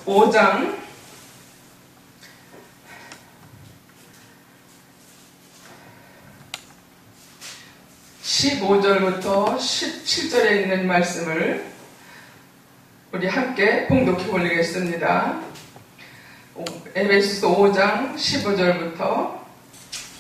5장 15절부터 17절에 있는 말씀을 우리 함께 봉독해 올리겠습니다. 에베소서 5장 15절부터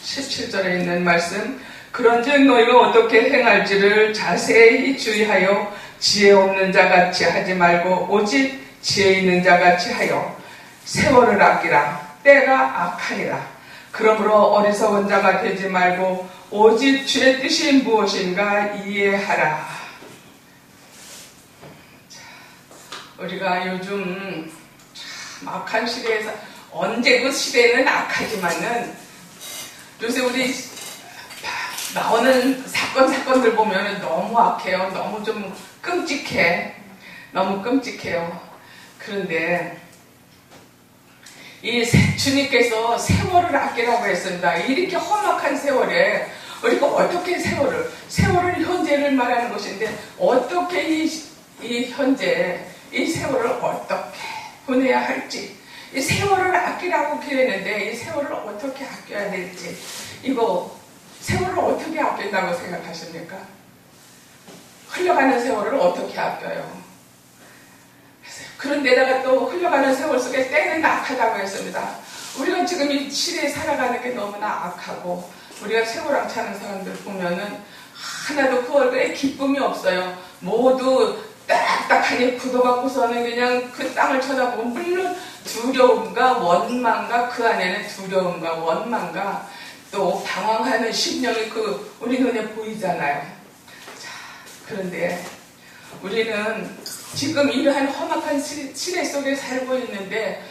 17절에 있는 말씀. 그런즉 너희가 어떻게 행할지를 자세히 주의하여 지혜 없는 자같이 하지 말고 오직 지혜 있는 자같이 하여 세월을 아끼라. 때가 악하니라. 그러므로 어리석은 자가 되지 말고 오직 주의 뜻이 무엇인가 이해하라. 자, 우리가 요즘 참 악한 시대에서, 언제 그 시대는 악하지만은 요새 우리 나오는 사건들 보면 너무 악해요. 너무 좀 끔찍해. 너무 끔찍해요. 그런데 이 주님께서 세월을 아끼라고 했습니다. 이렇게 험악한 세월에 우리가 어떻게 세월을 현재를 말하는 것인데, 어떻게 이 현재 이 세월을 어떻게 보내야 할지, 이 세월을 아끼라고 그랬는데 이 세월을 어떻게 아껴야 될지, 이거 세월을 어떻게 아낀다고 생각하십니까? 흘러가는 세월을 어떻게 아껴요? 그런데다가 또 흘러가는 세월 속에 때는 악하다고 했습니다. 우리가 지금 이 시대에 살아가는 게 너무나 악하고, 우리가 세월랑 차는 사람들 보면은 하나도 그 얼굴에 기쁨이 없어요. 모두 딱딱하니 굳어갖고서는 그냥 그 땅을 쳐다보고, 물론 두려움과 원망과, 그 안에는 두려움과 원망과 또 방황하는 심령이 우리 눈에 보이잖아요. 자, 그런데 우리는 지금 이러한 험악한 시대 속에 살고 있는데,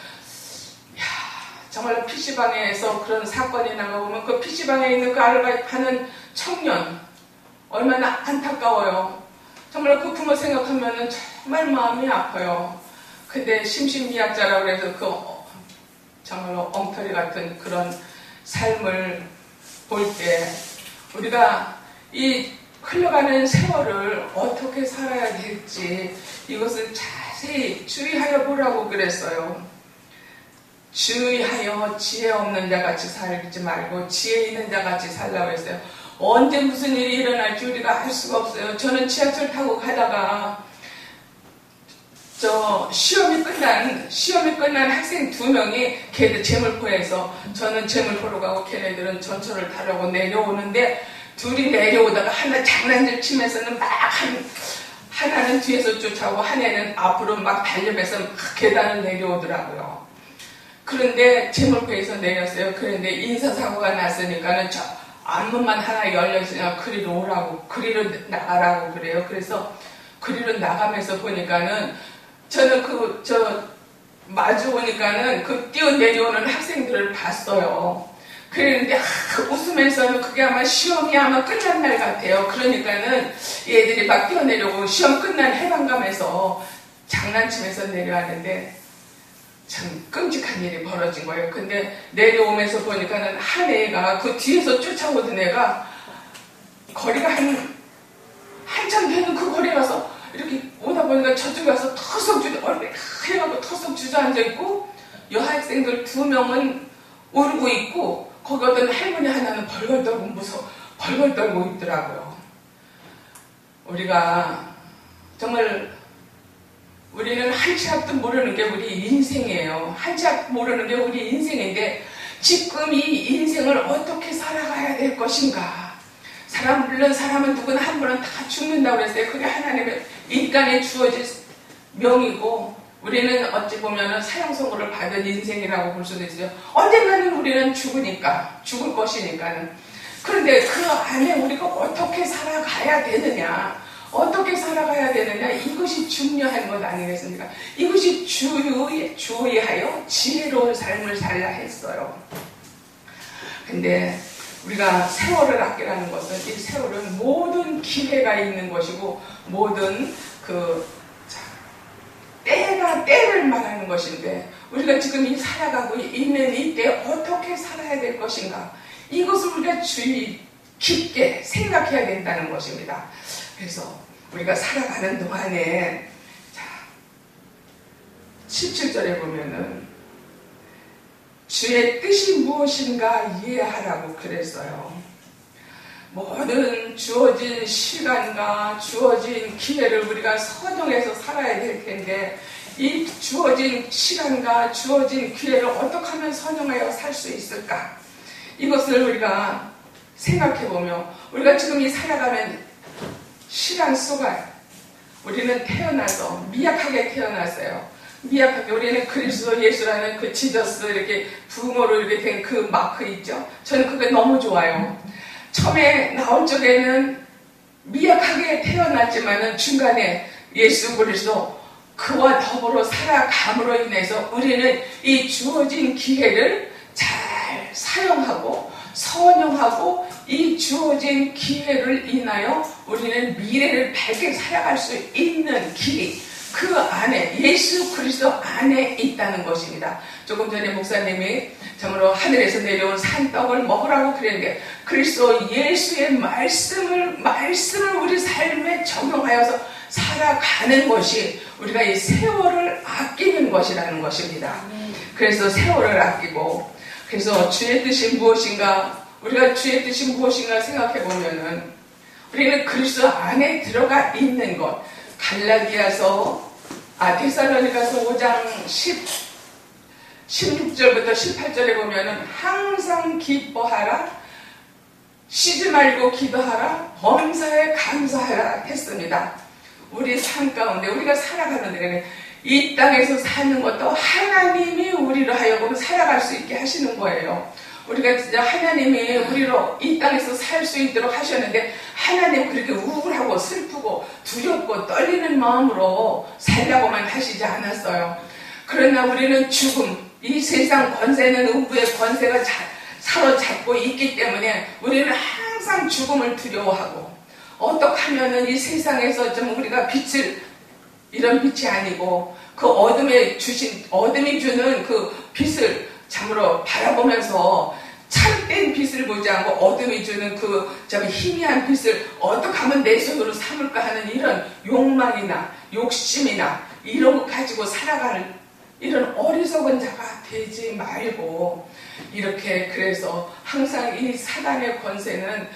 정말로 PC방에서 그런 사건이 나가보면 그 PC방에 있는 그 아르바이트하는 청년, 얼마나 안타까워요. 정말 그 부모 생각하면 정말 마음이 아파요. 근데 심신미약자라고 해서 정말로 엉터리 같은 그런 삶을 볼 때, 우리가 이 흘러가는 세월을 어떻게 살아야 될지 이것을 자세히 주의하여 보라고 그랬어요. 주의하여 지혜 없는 자같이 살지 말고 지혜 있는 자같이 살라고 했어요. 언제 무슨 일이 일어날지 우리가 알 수가 없어요. 저는 지하철 타고 가다가 시험이 끝난 학생 2명이 걔들 제물포에서, 저는 제물포로 가고 걔네들은 전철을 타려고 내려오는데, 둘이 내려오다가 하나 장난질 치면서는 막 하나는 뒤에서 쫓아오고 한 애는 앞으로 막 달려면서 막 계단을 내려오더라고요. 그런데 제물포에서 내렸어요. 그런데 인사사고가 났으니까는 저 앞문만 하나 열려있으니까 그리로 오라고, 그리로 나가라고 그래요. 그래서 그리로 나가면서 보니까는 저는 마주 오니까는 그 뛰어내려오는 학생들을 봤어요. 그랬는데 웃으면서는 그게 아마 시험이 아마 끝난 날 같아요. 그러니까는 얘들이 막 뛰어내려오고 시험 끝난 해방감에서 장난치면서 내려왔는데 참 끔찍한 일이 벌어진 거예요. 근데 내려오면서 보니까는 한 애가 그 뒤에서 쫓아오던 애가 거리가 한참 되는 그 거리에 가서 이렇게 오다 보니까 저쪽에 가서 얼굴이 하얘가지고 터썩 주저앉아있고, 여학생들 2명은 울고 있고, 거기 어떤 할머니 하나는 벌벌 떨고 있더라고요. 우리가 정말, 우리는 한 치 앞도 모르는 게 우리 인생이에요. 한 치 앞도 모르는 게 우리 인생인데, 지금 이 인생을 어떻게 살아가야 될 것인가. 물론 사람은 누구나 한 번은 다 죽는다고 그랬어요. 그게 하나님의 인간에 주어진 명이고, 우리는 어찌 보면 사형 선고를 받은 인생이라고 볼 수도 있어요. 언젠가는 우리는 죽을 것이니까는. 그런데 그 안에 우리가 어떻게 살아가야 되느냐, 이것이 중요한 것 아니겠습니까? 이것이 주의하여 지혜로운 삶을 살라 했어요. 근데 우리가 세월을 아끼라는 것은, 이 세월은 모든 기회가 있는 것이고, 모든 때를 말하는 것인데, 우리가 지금 살아가고 있는 이때 어떻게 살아야 될 것인가, 이것을 우리가 주의 깊게 생각해야 된다는 것입니다. 그래서 우리가 살아가는 동안에 17절에 보면은 주의 뜻이 무엇인가 이해하라고 그랬어요. 모든 주어진 시간과 주어진 기회를 우리가 선용해서 살아야 될 텐데 이 주어진 시간과 주어진 기회를 어떻게 하면 선용하여 살 수 있을까? 이것을 우리가 생각해보면 우리가 지금 이 살아가는 시간 속에 우리는 태어나서 미약하게 태어났어요. 미약하게 우리는 그리스도 예수라는 그 지저스 이렇게 부모로 이렇게 된 그 마크 있죠. 저는 그게 너무 좋아요. 처음에 나온 쪽에는 미약하게 태어났지만은 중간에 예수 그리스도 그와 더불어 살아감으로 인해서 우리는 이 주어진 기회를 잘 사용하고 선용하고 이 주어진 기회를 인하여 우리는 미래를 밝게 살아갈 수 있는 길이 그 안에 예수 그리스도 안에 있다는 것입니다. 조금 전에 목사님이 참으로 하늘에서 내려온 산떡을 먹으라고 그랬는데 그리스도 예수의 말씀을 우리 삶에 적용하여서 살아가는 것이 우리가 이 세월을 아끼는 것이라는 것입니다. 그래서 세월을 아끼고 그래서 주의 뜻이 무엇인가 우리가 주의 뜻이 무엇인가 생각해 보면은 우리는 그리스도 안에 들어가 있는 것 데살로니가서 5장 16절부터 18절에 보면은 항상 기뻐하라 쉬지 말고 기도하라 범사에 감사하라 했습니다. 우리 삶 가운데 우리가 살아가는 데는 이 땅에서 사는 것도 하나님이 우리로 하여금 살아갈 수 있게 하시는 거예요. 우리가 진짜 하나님이 우리로 이 땅에서 살 수 있도록 하셨는데 하나님 그렇게 우울하고 슬프고 두렵고 떨리는 마음으로 살라고만 하시지 않았어요. 그러나 우리는 죽음, 이 세상 권세는 음부의 권세가 사로잡고 있기 때문에 우리는 항상 죽음을 두려워하고 어떻게 하면은 이 세상에서 좀 우리가 이런 빛이 아니고 그 어둠이 주는 그 빛을 참으로 바라보면서 참된 빛을 보지 않고 어둠이 주는 그 희미한 빛을 어떻게 하면 내 손으로 삼을까 하는 이런 욕망이나 욕심이나 이런 거 가지고 살아가는 이런 어리석은 자가 되지 말고 이렇게 그래서 항상 이 사단의 권세는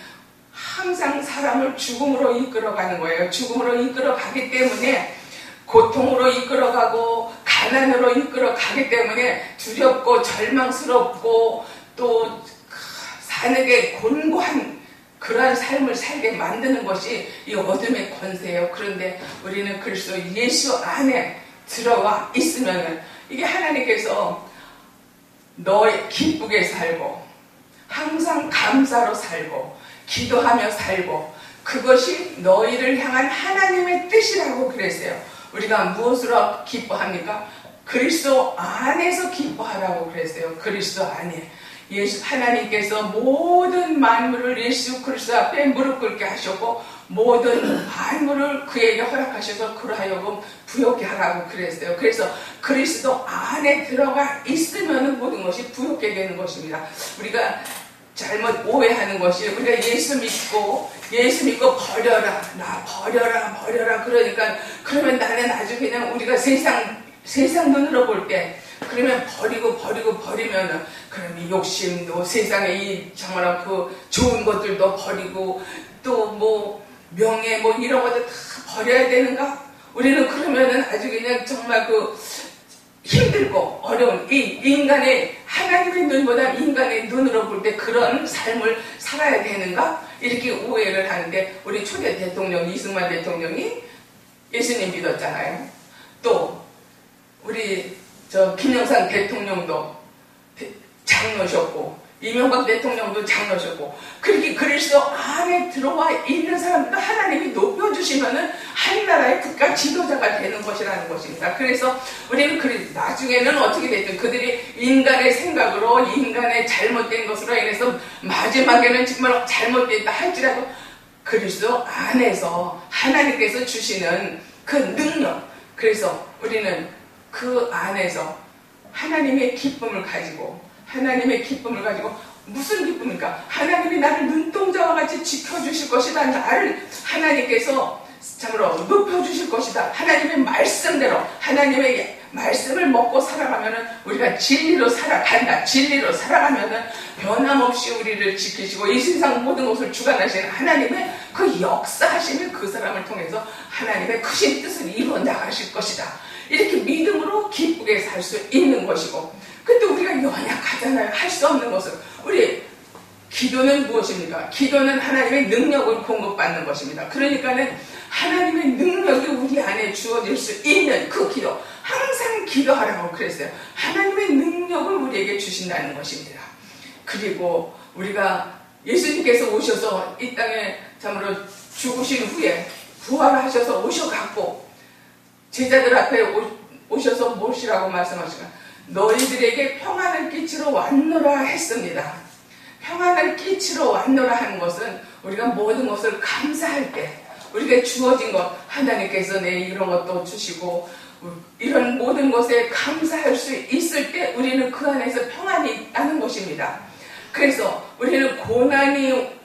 항상 사람을 죽음으로 이끌어가는 거예요. 죽음으로 이끌어가기 때문에 고통으로 이끌어가고 가난으로 이끌어가기 때문에 두렵고 절망스럽고 또 사는 게 곤고한 그러한 삶을 살게 만드는 것이 이 어둠의 권세예요. 그런데 우리는 그리스도 예수 안에 들어와 있으면 이게 하나님께서 기쁘게 살고 항상 감사로 살고 기도하며 살고 그것이 너희를 향한 하나님의 뜻이라고 그랬어요. 우리가 무엇으로 기뻐합니까? 그리스도 안에서 기뻐하라고 그랬어요. 그리스도 안에. 하나님께서 모든 만물을 예수 그리스도 앞에 무릎 꿇게 하셨고 모든 만물을 그에게 허락하셔서 그러하여금 부욕케 하라고 그랬어요. 그래서 그리스도 안에 들어가 있으면 모든 것이 부욕게 되는 것입니다. 우리가 잘못 오해하는 것이 우리가 예수 믿고 버려라 그러니까 그러면 나는 아주 그냥 우리가 세상 눈으로 볼 때 그러면 버리면은 그럼 이 욕심도 세상에 이 정말 그 좋은 것들도 버리고 또 뭐 명예 뭐 이런 것들 다 버려야 되는가? 우리는 그러면은 아주 그냥 정말 그 힘들고 어려운 이 인간의 하나님의 눈보다 인간의 눈으로 볼 때 그런 삶을 살아야 되는가? 이렇게 오해를 하는데 우리 초대 대통령 이승만 대통령이 예수님 믿었잖아요. 또 우리 김영삼 대통령도 장로셨고 이명박 대통령도 장로셨고 그렇게 그리스도 안에 들어와 있는 사람도 하나님이 높여주시면은 한나라의 국가 지도자가 되는 것이라는 것입니다. 그래서 우리는 나중에는 어떻게 됐든 그들이 인간의 생각으로 인간의 잘못된 것으로 인해서 마지막에는 정말 잘못됐다 할지라도 그리스도 안에서 하나님께서 주시는 그 능력 그래서 우리는 그 안에서 하나님의 기쁨을 가지고 무슨 기쁨입니까? 하나님이 나를 눈동자와 같이 지켜주실 것이다. 나를 하나님께서 참으로 높여주실 것이다. 하나님의 말씀대로 하나님의 말씀을 먹고 살아가면은 우리가 진리로 살아간다. 진리로 살아가면은 변함없이 우리를 지키시고 이 세상 모든 것을 주관하시는 하나님의 그 역사하심이 그 사람을 통해서 하나님의 크신 뜻을 이루어 나가실 것이다. 이렇게 믿음으로 기쁘게 살 수 있는 것이고, 근데 우리가 연약하잖아요. 할 수 없는 것을. 우리 기도는 무엇입니까? 기도는 하나님의 능력을 공급받는 것입니다. 그러니까는 하나님의 능력이 우리 안에 주어질 수 있는 그 기도, 항상 기도하라고 그랬어요. 하나님의 능력을 우리에게 주신다는 것입니다. 그리고 우리가 예수님께서 오셔서 이 땅에 참으로 죽으신 후에 부활하셔서 오셔갖고 제자들 앞에 오셔서 무엇이라고 말씀하시나? 너희들에게 평안을 끼치러 왔노라 했습니다. 평안을 끼치러 왔노라 하는 것은 우리가 모든 것을 감사할 때, 우리가 주어진 것, 하나님께서 내 이런 것도 주시고 이런 모든 것에 감사할 수 있을 때 우리는 그 안에서 평안이 있다는 것입니다. 그래서 우리는 고난이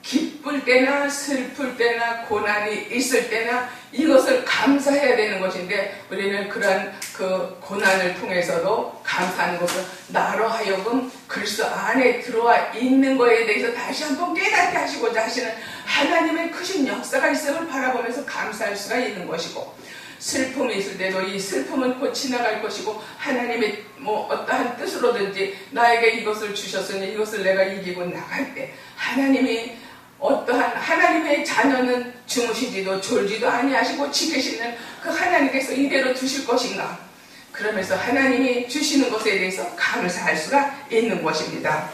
기쁠 때나 슬플 때나 고난이 있을 때나 이것을 감사해야 되는 것인데, 우리는 그러한 그 고난을 통해서도 감사하는 것은 나로 하여금 그리스도 안에 들어와 있는 것에 대해서 다시 한번 깨닫게 하시고자 하시는 하나님의 크신 역사가 있음을 바라보면서 감사할 수가 있는 것이고, 슬픔이 있을 때도 이 슬픔은 곧 지나갈 것이고 하나님의 어떠한 뜻으로든지 나에게 이것을 주셨으니 이것을 내가 이기고 나갈 때 하나님이 어떠한 하나님의 자녀는 주무시지도 졸지도 아니하시고 지키시는 그 하나님께서 이대로 두실 것인가, 그러면서 하나님이 주시는 것에 대해서 감사할 수가 있는 것입니다.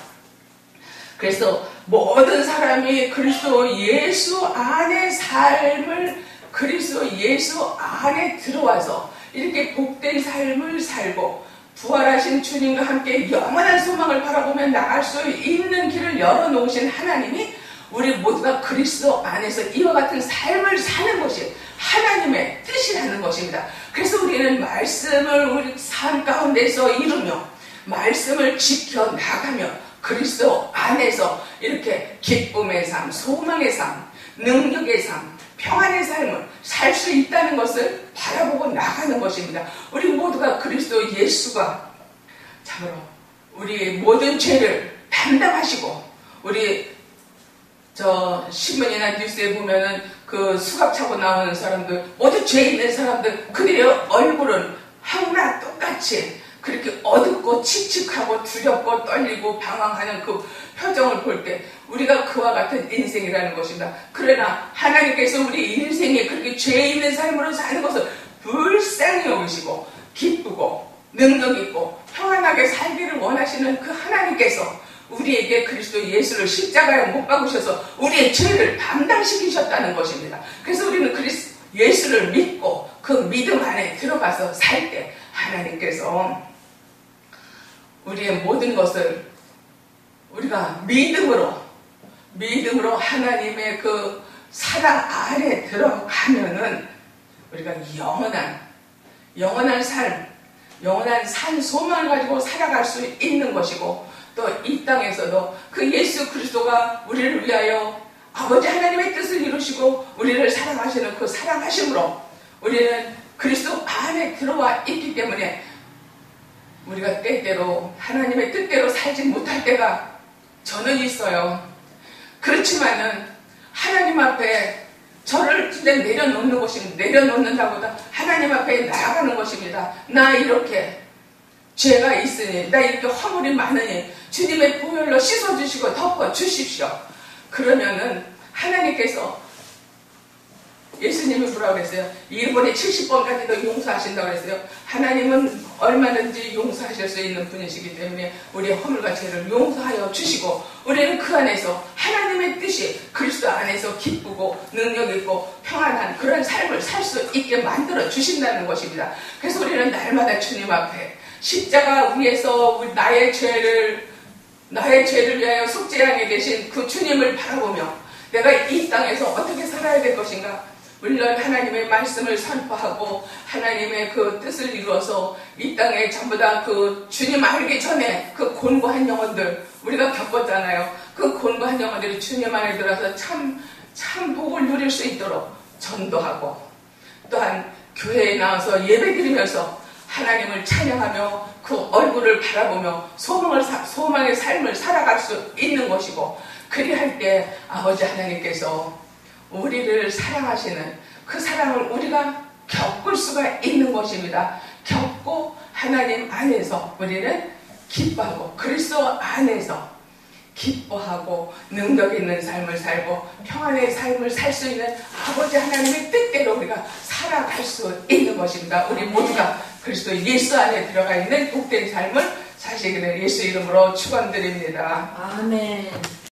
그래서 모든 사람이 그리스도 예수 안의 삶을 그리스도 예수 안에 들어와서 이렇게 복된 삶을 살고 부활하신 주님과 함께 영원한 소망을 바라보며 나갈 수 있는 길을 열어놓으신 하나님이 우리 모두가 그리스도 안에서 이와 같은 삶을 사는 것이 하나님의 뜻이라는 것입니다. 그래서 우리는 말씀을 우리 삶 가운데서 이루며 말씀을 지켜나가며 그리스도 안에서 이렇게 기쁨의 삶, 소망의 삶, 능력의 삶, 평안의 삶을 살 수 있다는 것을 바라보고 나가는 것입니다. 우리 모두가 그리스도 예수가 참으로 우리 모든 죄를 담당하시고, 우리 신문이나 뉴스에 보면은 그 수갑 차고 나오는 사람들, 모두 죄 있는 사람들, 그들의 얼굴은 하나 똑같이 그렇게 어둡고 칙칙하고 두렵고 떨리고 방황하는 그 표정을 볼 때 우리가 그와 같은 인생이라는 것입니다. 그러나 하나님께서 우리 인생에 그렇게 죄 있는 삶으로 사는 것을 불쌍히 여기시고 기쁘고 능력 있고 평안하게 살기를 원하시는 그 하나님께서 우리에게 그리스도 예수를 십자가에 못 박으셔서 우리의 죄를 담당시키셨다는 것입니다. 그래서 우리는 예수를 믿고 그 믿음 안에 들어가서 살 때 하나님께서 우리의 모든 것을 우리가 믿음으로 하나님의 그 사랑 안에 들어가면은 우리가 영원한 삶, 영원한 산 소망을 가지고 살아갈 수 있는 것이고, 또 이 땅에서도 그 예수 그리스도가 우리를 위하여 아버지 하나님의 뜻을 이루시고 우리를 사랑하시는 그 사랑하심으로 우리는 그리스도 안에 들어와 있기 때문에 우리가 때때로 하나님의 뜻대로 살지 못할 때가 저는 있어요. 그렇지만은 하나님 앞에 저를 진짜 내려놓는 것입니다. 내려놓는다보다 하나님 앞에 나아가는 것입니다. 나 이렇게 죄가 있으니, 나 이렇게 허물이 많으니 주님의 보혈로 씻어주시고 덮어주십시오. 그러면은 하나님께서, 예수님이 뭐라고 그랬어요? 1번에 70번까지도 용서하신다고 그랬어요. 하나님은 얼마든지 용서하실 수 있는 분이시기 때문에 우리의 허물과 죄를 용서하여 주시고, 우리는 그 안에서 하나님의 뜻이 그리스도 안에서 기쁘고 능력 있고 평안한 그런 삶을 살 수 있게 만들어 주신다는 것입니다. 그래서 우리는 날마다 주님 앞에 십자가 위에서 나의 죄를 위하여 속죄하게 되신 그 주님을 바라보며 내가 이 땅에서 어떻게 살아야 될 것인가, 물론 하나님의 말씀을 선포하고 하나님의 그 뜻을 이루어서 이 땅에 전부 다 그 주님 알기 전에 그 곤고한 영혼들 우리가 겪었잖아요. 그 곤고한 영혼들이 주님 안에 들어서 참 복을 누릴 수 있도록 전도하고, 또한 교회에 나와서 예배드리면서 하나님을 찬양하며 그 얼굴을 바라보며 소망의 삶을 살아갈 수 있는 것이고, 그리할 때 아버지 하나님께서 우리를 사랑하시는 그 사랑을 우리가 겪을 수가 있는 것입니다. 겪고 하나님 안에서 우리는 기뻐하고 그리스도 안에서 기뻐하고 능력 있는 삶을 살고 평안의 삶을 살 수 있는 아버지 하나님의 뜻대로 우리가 살아갈 수 있는 것입니다. 우리 모두가 그리스도 예수 안에 들어가 있는 복된 삶을 사시기를 예수 이름으로 축원드립니다. 아멘.